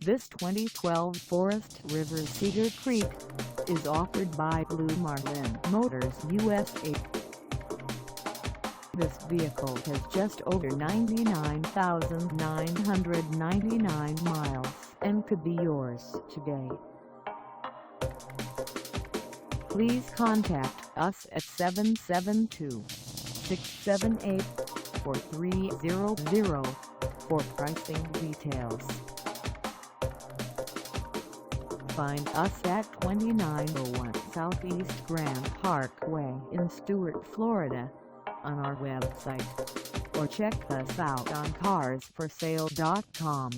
This 2012 Forest River Cedar Creek is offered by Blue Marlin Motors USA. This vehicle has just over 99,999 miles and could be yours today. Please contact us at 772-678-4300 for pricing details. Find us at 2901 Southeast Gran Parkway in Stuart, Florida, on our website, or check us out on carsforsale.com.